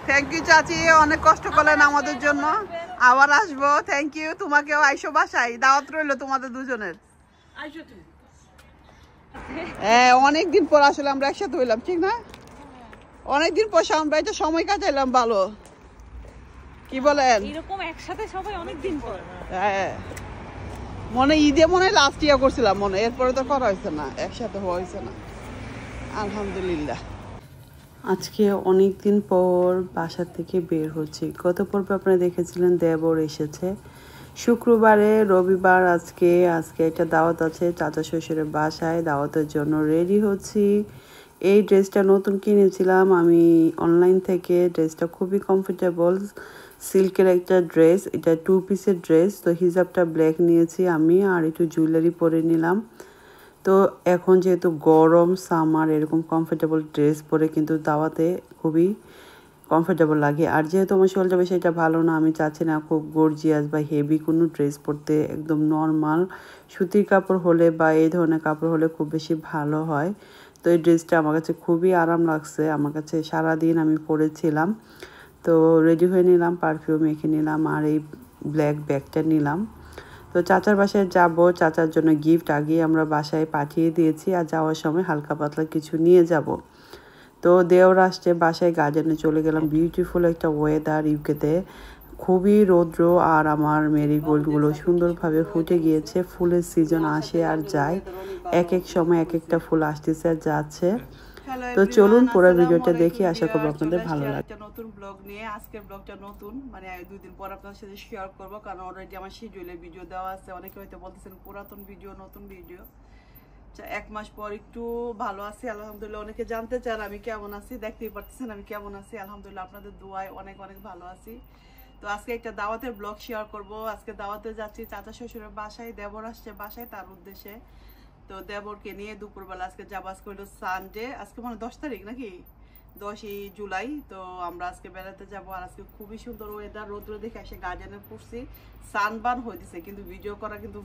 Thank you চাচি, অনেক কষ্ট করলেন আমাদের জন্য। আবার আসবো, থ্যাংক ইউ। তোমাকেও আইসো, বাসায় দাওয়াত রইলো তোমাদের দুজনের। হ্যাঁ, অনেকদিন পর আসলে আমরা একসাথে হইলাম, ঠিক না? অনেকদিন পর আমরা এটা সময় কাটাইলাম ভালো, কি বলেন? এরকম একসাথে সবাই অনেকদিন পর। হ্যাঁ, মনে ঈদে মনে লাস্ট ইয়ার করছিলাম মনে, এরপরে তো করা হয়েছে না, একসাথে হওয়া হয়েছে না। আলহামদুলিল্লাহ। আজকে অনেক দিন পর বাসা থেকে বের হচ্ছি। গত পর্বে আপনারা দেখেছিলেন দেবর এসেছে শুক্রবারে, রবিবার আজকে একটা দাওয়াত আছে চাচা শ্বশুরের বাসায়, দাওয়াতের জন্য রেডি হচ্ছি। এই ড্রেসটা নতুন কিনেছিলাম আমি অনলাইন থেকে, ড্রেসটা খুবই কমফোর্টেবল, সিল্কের একটা ড্রেস, এটা 2 পিসের ড্রেস। তো হিজাবটা ব্ল্যাক নিয়েছি আমি, আর একটু জুয়েলারি পরে নিলাম। তো এখন যেহেতু গরম সামার, এরকম কমফোর্টেবল ড্রেস পরে কিন্তু দাওয়াতে খুবই কমফোর্টেবল লাগে। আর যেহেতু আমার শরীরটা বেশি এটা ভালো না, আমি চাচ্ছি না খুব গর্জিয়াস বা হেভি কোনো ড্রেস পরতে, একদম নর্মাল সুতির কাপড় হলে বা এই ধরনের কাপড় হলে খুব বেশি ভালো হয়। তো এই ড্রেসটা আমার কাছে খুবই আরাম লাগছে, আমার কাছে সারাদিন আমি পরেছিলাম। তো রেডি হয়ে নিলাম, পারফিউম মেখে নিলাম, আর এই ব্ল্যাক ব্যাগটা নিলাম। তো চাচার বাসায় যাব, চাচার জন্য গিফট আগে আমরা বাসায় পাঠিয়ে দিয়েছি, আর যাওয়ার সময় হালকা পাতলা কিছু নিয়ে যাব। তো দেওর আসছে, বাসায় গার্ডেনে চলে গেলাম। বিউটিফুল একটা ওয়েদার ইউকেতে, খুবই রৌদ্র, আর আমার মেরিগোল্ডগুলো সুন্দরভাবে ফুটে গিয়েছে। ফুলের সিজন আসে আর যায়, এক এক সময় এক একটা ফুল আসতেছে আর যাচ্ছে। তো চলুন পুরো ভিডিওটা দেখি, আশা করবো আপনাদের ভালো লাগবে। একটা নতুন ব্লগ নিয়ে, আজকের ব্লগটা নতুন, মানে 2 দিন পর আপনাদের সাথে শেয়ার করব, কারণ অলরেডি আমার শিডিউলে ভিডিও দেওয়া আছে। অনেকে হয়তো বলতেছেন পুরাতন ভিডিও, নতুন ভিডিও। 1 মাস পর একটু ভালো আছি আলহামদুলিল্লাহ। অনেকে জানতে চান আমি কেমন আছি, দেখতেই পারতেছেন আমি কেমন আছি। আলহামদুলিল্লাহ আপনাদের দোয়ায় অনেক অনেক ভালো আছি। তো আজকে একটা দাওয়াতের ব্লগ শেয়ার করব। আজকে দাওয়াতে যাচ্ছি চাচা শ্বশুরের বাসায়, দেবর আসছে বাসায় তার উদ্দেশ্যে। তো দেবরকে নিয়ে দুপুরবেলা আজকে যাবো। আজকে হলো সানডে, আজকে মানে 10 তারিখ নাকি, 10ই জুলাই। তো আমরা আজকে বেড়াতে যাবো। আর আজকে খুবই সুন্দর ওয়েদার, রৌদ্র দেখে এসে গার্ডেনে পড়ছি, সানবার্ন হয়ে দিছে, কিন্তু ভিডিও করা কিন্তু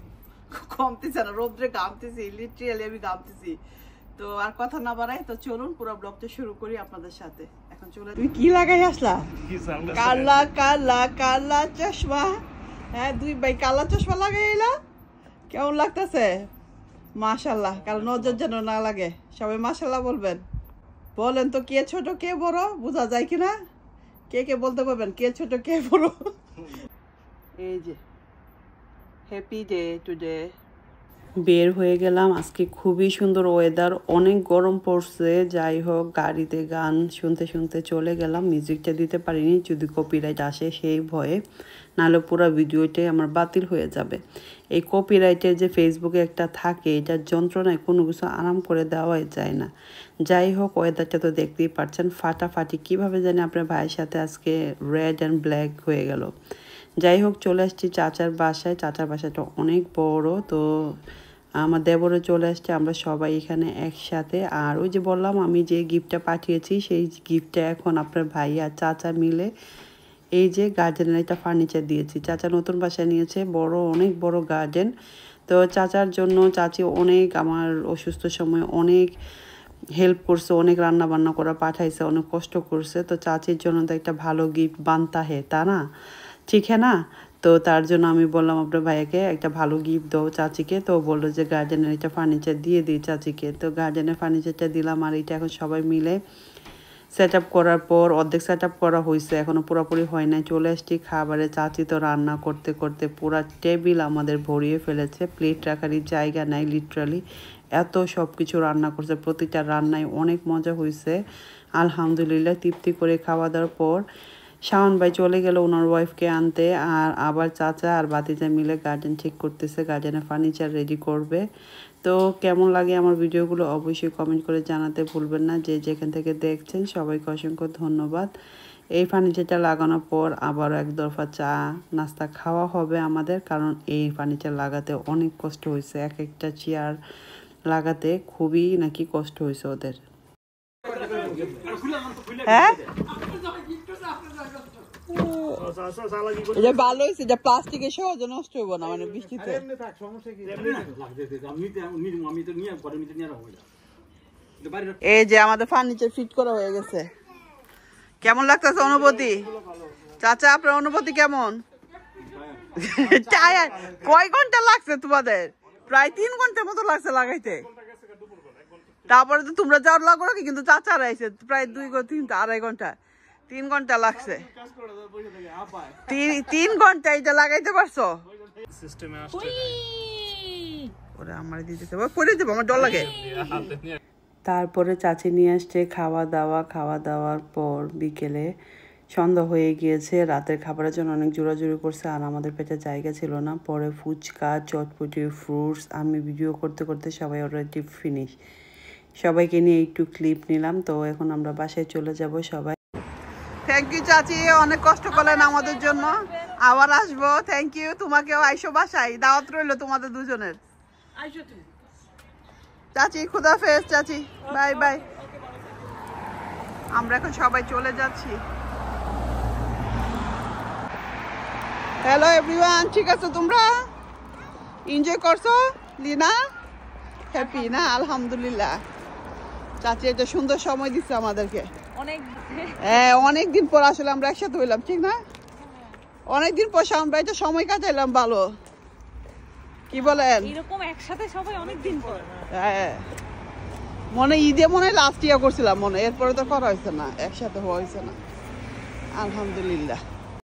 কমতেছে না, রৌদ্রে ঘামতেছি, লিটারালি আমি ঘামতেছি। তো আর কথা না বাড়াই, তো চলুন পুরো ব্লগটা শুরু করি আপনাদের সাথে। এখন চলে, তুমি কি লাগাই আসলা? কালা কালা কালা চশমা। হ্যাঁ, 2 ভাই কালা চশমা লাগাই এলা, কেমন লাগতেছে? মাশাল্লাহ, কারণ নজর যেন না লাগে, সবাই মাশাল্লাহ বলবেন। বলেন তো কে ছোট কে বড়, বোঝা যায় কিনা? কে কে বলতে পারবেন কে ছোট কে বড়? এই যে হ্যাপি ডে টুডে। বের হয়ে গেলাম, আজকে খুবই সুন্দর ওয়েদার, অনেক গরম পড়ছে। যাই হোক, গাড়িতে গান শুনতে শুনতে চলে গেলাম। মিউজিকটা দিতে পারিনি, যদি কপিরাইট আসে সেই ভয়ে, নাহলে পুরো ভিডিওটাই আমার বাতিল হয়ে যাবে। এই কপিরাইটের যে ফেসবুকে একটা থাকে, এটার যন্ত্রণায় কোনো কিছু আরাম করে দেওয়াই যায় না। যাই হোক, ওয়েদারটা তো দেখতেই পাচ্ছেন, ফাটাফাটি। কীভাবে জানি আপনার ভাইয়ের সাথে আজকে রেড অ্যান্ড ব্ল্যাক হয়ে গেল। যাই হোক, চলে আসছি চাচার বাসায়। চাচার বাসাটা অনেক বড়, তো আমার দেবরে চলে আসছে, আমরা সবাই এখানে একসাথে। আর ওই যে বললাম আমি যে গিফটটা পাঠিয়েছি, সেই গিফটটা এখন আপনার ভাই আর চাচা মিলে এই যে গার্ডেনের একটা ফার্নিচার দিয়েছি। চাচা নতুন বাসায় নিয়েছে, অনেক বড় গার্ডেন। তো চাচার জন্য চাচি অনেক আমার অসুস্থ সময় অনেক হেল্প করছে, অনেক রান্না বান্না করা পাঠাইছে, অনেক কষ্ট করছে। তো চাচির জন্য তো একটা ভালো গিফট বানতা হে, তা না, ঠিক হ্যাঁ না? তো তার জন্য আমি বললাম আপনার ভাইয়াকে একটা ভালো গিফট দাও চাচিকে। তো বললো যে গার্ডেনের একটা ফার্নিচার দিয়ে দিই চাচিকে। তো গার্ডেনের ফার্নিচারটা দিলাম, আর এটা এখন সবাই মিলে সেট আপ করার পর অর্ধেক সেট আপ করা হয়েছে, এখনও পুরোপুরি হয় নাই। চলে আসছি খাবারে, চাচি তো রান্না করতে করতে পুরা টেবিল আমাদের ভরিয়ে ফেলেছে, প্লেট রাখারই জায়গা নাই লিটারালি, এত সব কিছু রান্না করছে। প্রতিটা রান্নায় অনেক মজা হয়েছে আলহামদুলিল্লাহ। তৃপ্তি করে খাওয়া দাওয়ার পর শাওন ভাই চলে গেল ওনার ওয়াইফকে আনতে, আর আবার চাচা আর বাতিজা মিলে গার্ডেন ঠিক করতেছে, গার্ডেনের ফার্নিচার রেডি করবে। তো কেমন লাগে আমার ভিডিওগুলো অবশ্যই কমেন্ট করে জানাতে ভুলবেন না। যে যেখান থেকে দেখছেন সবাইকে অসংখ্য ধন্যবাদ। এই ফার্নিচারটা লাগানোর পর আবার এক দফা চা নাস্তা খাওয়া হবে আমাদের, কারণ এই ফার্নিচার লাগাতে অনেক কষ্ট হয়েছে, এক একটা চেয়ার লাগাতে খুবই নাকি কষ্ট হয়েছে ওদের। হ্যাঁ, এটা ভালো হয়েছে, এটা প্লাস্টিকের সহজে নষ্ট হইব না, মানে বৃষ্টিতে। এই যে আমাদের ফার্নিচার ফিট করা হয়ে গেছে, কেমন লাগতেছে অনুভূতি? চাচা আপনার অনুভূতি কেমন? টায়ার কয় ঘন্টা লাগছে তোমাদের? প্রায় 3 ঘন্টার মতো লাগছে লাগাইতে। তারপরে তো তোমরা যাওয়ার লাগো নাকি, কিন্তু চাচারা আইছে প্রায় 2-3-2.5 ঘন্টা, 3 ঘন্টা লাগছে। 3 ঘন্টা এটা লাগাইতে পারছো? ওরে আমার দিতে পড়ে যাবো, আমার ডর লাগে। তারপরে চাচি নিয়ে আসছে খাওয়া দাওয়ার পর বিকেলে সন্ধ্যা হয়ে গিয়েছে। রাতের খাবারের জন্য অনেক জোরাজুরি করছে, আর আমাদের পেটে জায়গা ছিল না। পরে ফুচকা, চটপটি, ফ্রুটস, আমি ভিডিও করতে করতে সবাই অলরেডি ফিনিশ। সবাইকে নিয়ে একটু ক্লিপ নিলাম। তো এখন আমরা বাসায় চলে যাব সবাই। থ্যাংক ইউ চাচি, অনেক কষ্ট করলেন আমাদের জন্য। আবার আসবো। থ্যাংক ইউ, তোমাকেও আইসো বাসায়, দাওয়াত রইলো তোমাদের দুজনের। চাচি খুদাফেজ চাচি, বাই বাই। আমরা এখন সবাই চলে যাচ্ছি। হ্যালো এভরিওয়ান, ঠিক আছে তোমরা এনজয় করছো? লিনা হ্যাপি না? আলহামদুলিল্লাহ। চাচি একটা সুন্দর সময় দিচ্ছে আমাদেরকে। হ্যাঁ, অনেকদিন পর আসলে আমরা একসাথে হইলাম, ঠিক না? অনেকদিন পর আমরা একটা সময় কাটাইলাম ভালো, কি বলেন? এরকম একসাথে সবাই অনেকদিন পর। হ্যাঁ, ঈদে লাস্ট ইয়ার করছিলাম এরপরে তো করা হয়েছে না, একসাথে হওয়া হয়েছে না। আলহামদুলিল্লাহ।